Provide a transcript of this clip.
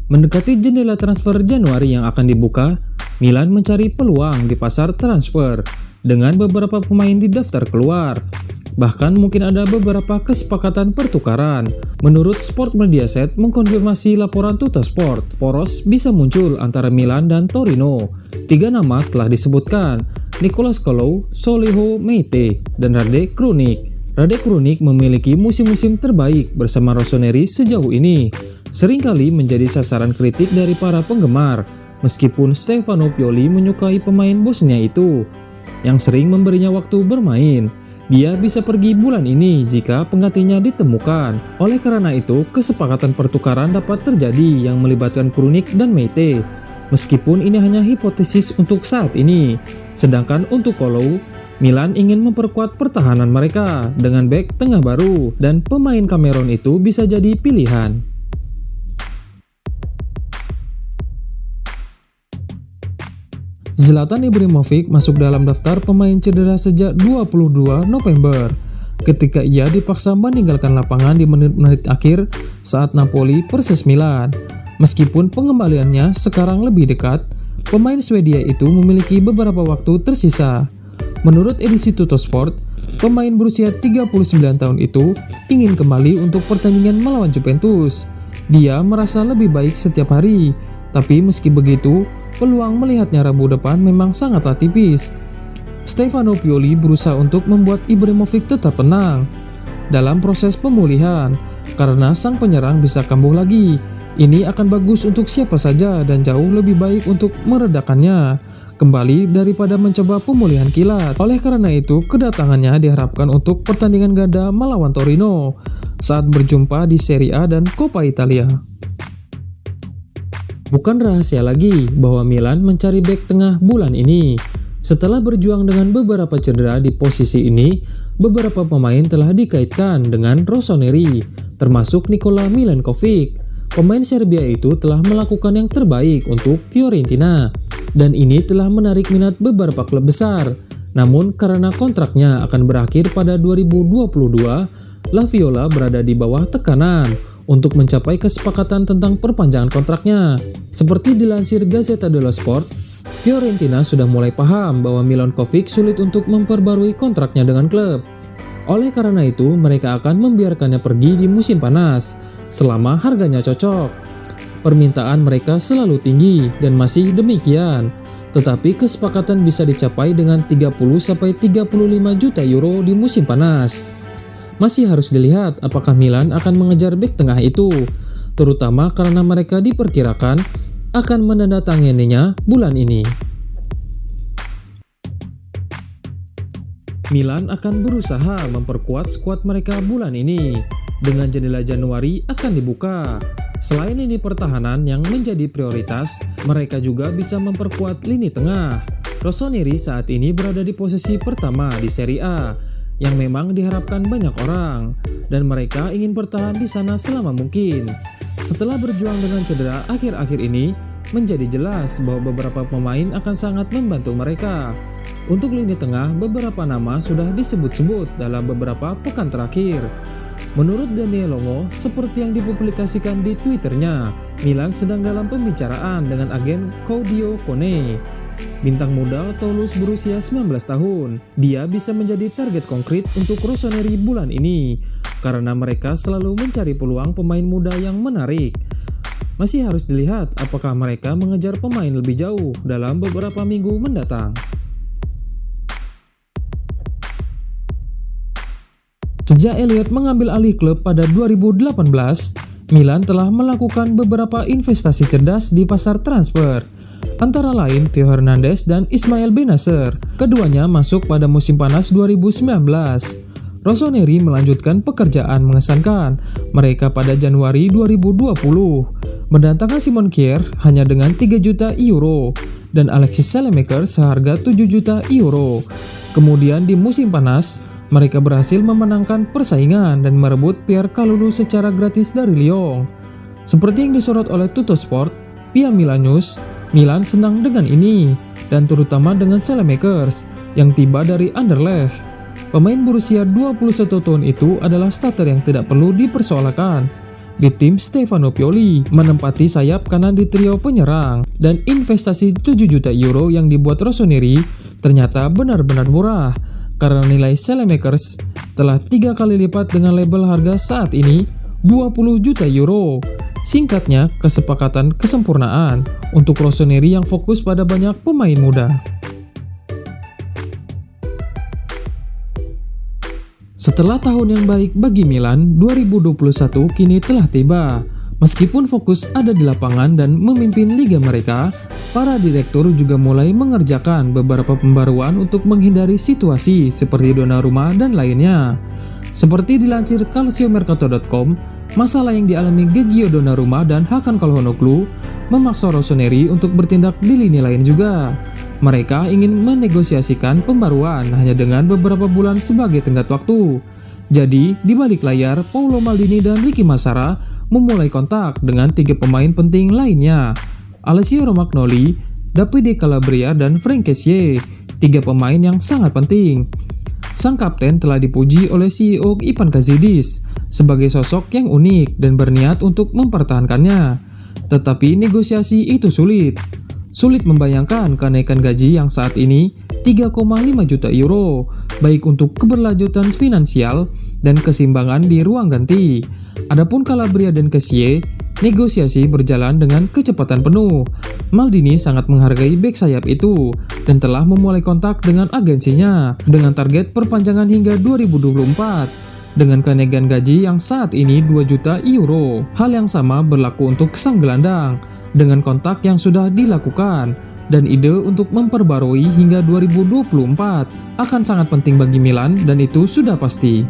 Mendekati jendela transfer Januari yang akan dibuka, Milan mencari peluang di pasar transfer dengan beberapa pemain di daftar keluar. Bahkan mungkin ada beberapa kesepakatan pertukaran. Menurut Sport Mediaset mengkonfirmasi laporan Tuttosport, poros bisa muncul antara Milan dan Torino. 3 nama telah disebutkan, Nicolas Kalou, Soliho Meite, dan Rade Krunic. Rade Krunic memiliki musim-musim terbaik bersama Rossoneri sejauh ini, seringkali menjadi sasaran kritik dari para penggemar, meskipun Stefano Pioli menyukai pemain Bosnia itu, yang sering memberinya waktu bermain. Dia bisa pergi bulan ini jika penggantinya ditemukan. Oleh karena itu, kesepakatan pertukaran dapat terjadi yang melibatkan Krunic dan Meite, meskipun ini hanya hipotesis untuk saat ini. Sedangkan untuk Kalou, Milan ingin memperkuat pertahanan mereka dengan bek tengah baru, dan pemain Cameron itu bisa jadi pilihan. Zlatan Ibrahimovic masuk dalam daftar pemain cedera sejak 22 November, ketika ia dipaksa meninggalkan lapangan di menit-menit akhir saat Napoli versus Milan. Meskipun pengembaliannya sekarang lebih dekat, pemain Swedia itu memiliki beberapa waktu tersisa. Menurut edisi Tuttosport, pemain berusia 39 tahun itu ingin kembali untuk pertandingan melawan Juventus. Dia merasa lebih baik setiap hari, tapi meski begitu, peluang melihatnya Rabu depan memang sangatlah tipis. Stefano Pioli berusaha untuk membuat Ibrahimovic tetap tenang dalam proses pemulihan, karena sang penyerang bisa kambuh lagi. Ini akan bagus untuk siapa saja dan jauh lebih baik untuk meredakannya kembali daripada mencoba pemulihan kilat. Oleh karena itu, kedatangannya diharapkan untuk pertandingan ganda melawan Torino saat berjumpa di Serie A dan Coppa Italia. Bukan rahasia lagi bahwa Milan mencari bek tengah bulan ini. Setelah berjuang dengan beberapa cedera di posisi ini, beberapa pemain telah dikaitkan dengan Rossoneri, termasuk Nikola Milenkovic. Pemain Serbia itu telah melakukan yang terbaik untuk Fiorentina, dan ini telah menarik minat beberapa klub besar. Namun karena kontraknya akan berakhir pada 2022, La Viola berada di bawah tekanan untuk mencapai kesepakatan tentang perpanjangan kontraknya. Seperti dilansir Gazzetta dello Sport, Fiorentina sudah mulai paham bahwa Milenkovic sulit untuk memperbarui kontraknya dengan klub. Oleh karena itu, mereka akan membiarkannya pergi di musim panas selama harganya cocok. Permintaan mereka selalu tinggi dan masih demikian, tetapi kesepakatan bisa dicapai dengan 30-35 juta euro di musim panas. Masih harus dilihat apakah Milan akan mengejar bek tengah itu, terutama karena mereka diperkirakan akan menandatanganinya bulan ini. Milan akan berusaha memperkuat skuad mereka bulan ini dengan jendela Januari akan dibuka. Selain lini pertahanan yang menjadi prioritas, mereka juga bisa memperkuat lini tengah. Rossoneri saat ini berada di posisi pertama di Serie A, yang memang diharapkan banyak orang, dan mereka ingin bertahan di sana selama mungkin. Setelah berjuang dengan cedera akhir-akhir ini, menjadi jelas bahwa beberapa pemain akan sangat membantu mereka. Untuk lini tengah, beberapa nama sudah disebut-sebut dalam beberapa pekan terakhir. Menurut Daniel Longo, seperti yang dipublikasikan di Twitternya, Milan sedang dalam pembicaraan dengan agen Claudio Kone. Bintang muda Toulouse berusia 19 tahun. Dia bisa menjadi target konkret untuk Rossoneri bulan ini, karena mereka selalu mencari peluang pemain muda yang menarik. Masih harus dilihat apakah mereka mengejar pemain lebih jauh dalam beberapa minggu mendatang. Sejak Elliott mengambil alih klub pada 2018, Milan telah melakukan beberapa investasi cerdas di pasar transfer, antara lain Theo Hernandez dan Ismail Bennacer. Keduanya masuk pada musim panas 2019. Rossoneri melanjutkan pekerjaan mengesankan mereka pada Januari 2020, mendatangkan Simon Kjaer hanya dengan 3 juta euro dan Alexis Saelemaekers seharga 7 juta euro. Kemudian di musim panas, mereka berhasil memenangkan persaingan dan merebut Pierre Kalulu secara gratis dari Lyon. Seperti yang disorot oleh Tuttosport, via Milan News, Milan senang dengan ini, dan terutama dengan Saelemaekers yang tiba dari Anderlecht. Pemain berusia 21 tahun itu adalah starter yang tidak perlu dipersoalkan. di tim Stefano Pioli, menempati sayap kanan di trio penyerang. Dan investasi 7 juta euro yang dibuat Rossoneri ternyata benar-benar murah, karena nilai Saelemaekers telah 3 kali lipat dengan label harga saat ini 20 juta euro. Singkatnya, kesepakatan kesempurnaan untuk Rossoneri yang fokus pada banyak pemain muda. Setelah tahun yang baik bagi Milan, 2021 kini telah tiba. Meskipun fokus ada di lapangan dan memimpin liga mereka, para direktur juga mulai mengerjakan beberapa pembaruan untuk menghindari situasi seperti Donnarumma dan lainnya. Seperti dilansir calciomercato.com, masalah yang dialami Gigio Donnarumma dan Hakan Calhanoglu memaksa Rossoneri untuk bertindak di lini lain juga. Mereka ingin menegosiasikan pembaruan hanya dengan beberapa bulan sebagai tenggat waktu. Jadi, di balik layar, Paolo Maldini dan Ricky Massara memulai kontak dengan 3 pemain penting lainnya, Alessio Romagnoli, Davide Calabria, dan Franck Kessié, 3 pemain yang sangat penting. Sang kapten telah dipuji oleh CEO Ivan Kazidis sebagai sosok yang unik dan berniat untuk mempertahankannya. Tetapi negosiasi itu sulit. Sulit membayangkan kenaikan gaji yang saat ini 3,5 juta euro, baik untuk keberlanjutan finansial dan keseimbangan di ruang ganti. Adapun Calabria dan Kessié, negosiasi berjalan dengan kecepatan penuh. Maldini sangat menghargai bek sayap itu dan telah memulai kontak dengan agensinya dengan target perpanjangan hingga 2024 dengan kenaikan gaji yang saat ini 2 juta euro. Hal yang sama berlaku untuk sang gelandang dengan kontak yang sudah dilakukan, dan ide untuk memperbarui hingga 2024 akan sangat penting bagi Milan dan itu sudah pasti.